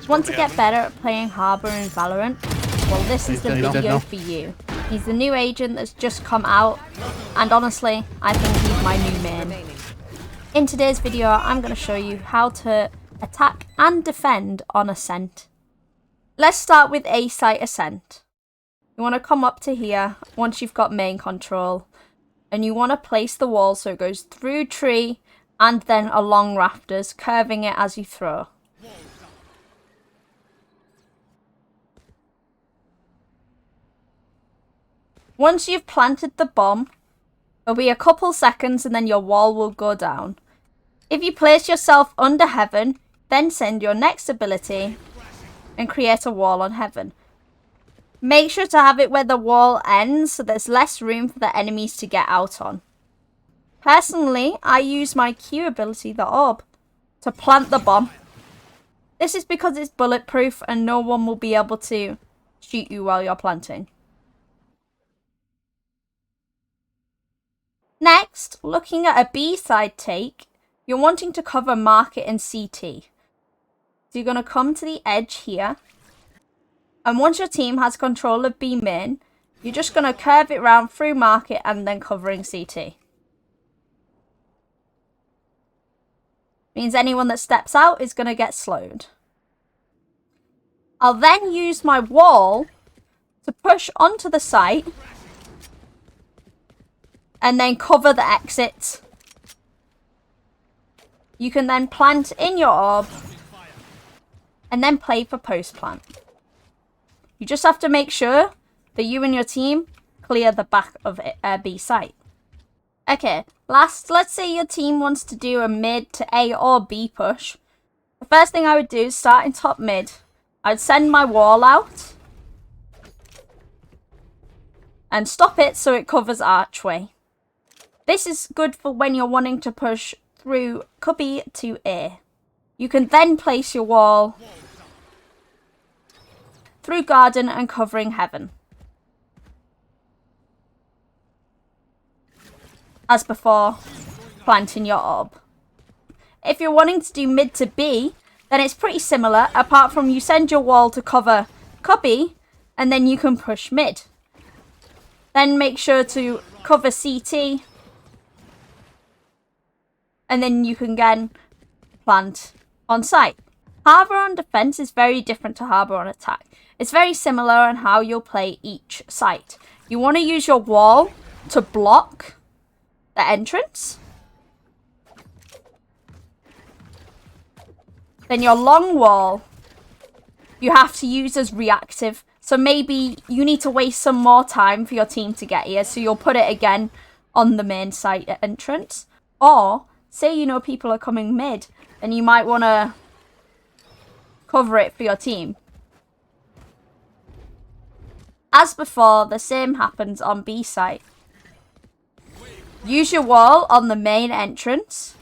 Want to get better at playing Harbour in Valorant? Well, this is the video for you. He's the new agent that's just come out, and honestly, I think he's my new main. In today's video, I'm going to show you how to attack and defend on Ascent. Let's start with A site Ascent. You want to come up to here once you've got main control, and you want to place the wall so it goes through tree and then along rafters, curving it as you throw. Once you've planted the bomb, it'll be a couple seconds and then your wall will go down. If you place yourself under heaven, then send your next ability and create a wall on heaven. Make sure to have it where the wall ends so there's less room for the enemies to get out on. Personally, I use my Q ability, the orb, to plant the bomb. This is because it's bulletproof and no one will be able to shoot you while you're planting. Next, looking at a B side take, you're wanting to cover market and CT. So you're going to come to the edge here. And once your team has control of B main, you're just going to curve it round through market and then covering CT. Means anyone that steps out is going to get slowed. I'll then use my wall to push onto the site and then cover the exit. You can then plant in your orb and then play for post plant. You just have to make sure that you and your team clear the back of B site. Okay, last, let's say your team wants to do a mid to A or B push. The first thing I would do is start in top mid. I'd send my wall out and stop it so it covers archway. This is good for when you're wanting to push through cubby to A. You can then place your wall through garden and covering heaven. As before, planting your orb. If you're wanting to do mid to B, then it's pretty similar, apart from you send your wall to cover cubby, and then you can push mid. Then make sure to cover CT, and then you can again plant on site. Harbour on defense is very different to Harbour on attack. It's very similar on how you'll play each site. You want to use your wall to block the entrance. Then your long wall you have to use as reactive. So maybe you need to waste some more time for your team to get here. So you'll put it again on the main site entrance. Or say you know people are coming mid and you might want to cover it for your team. As before, the same happens on B site. Use your wall on the main entrance.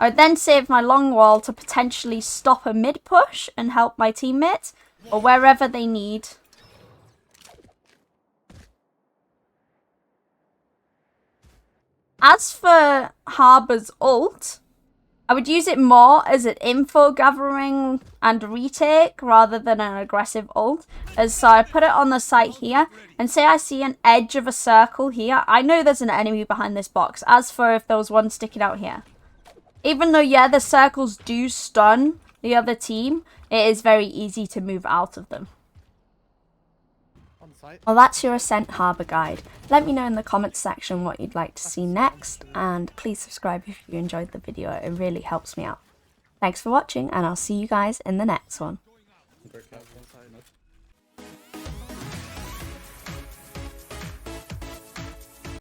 I would then save my long wall to potentially stop a mid push and help my teammates or wherever they need. As for Harbour's ult, I would use it more as an info gathering and retake rather than an aggressive ult. So I put it on the site here and say I see an edge of a circle here. I know there's an enemy behind this box. As for if there was one sticking out here. Even though, yeah, the circles do stun the other team, it is very easy to move out of them. Well, that's your Ascent Harbour guide. Let me know in the comments section what you'd like to see next, and please subscribe if you enjoyed the video. It really helps me out. Thanks for watching, and I'll see you guys in the next one.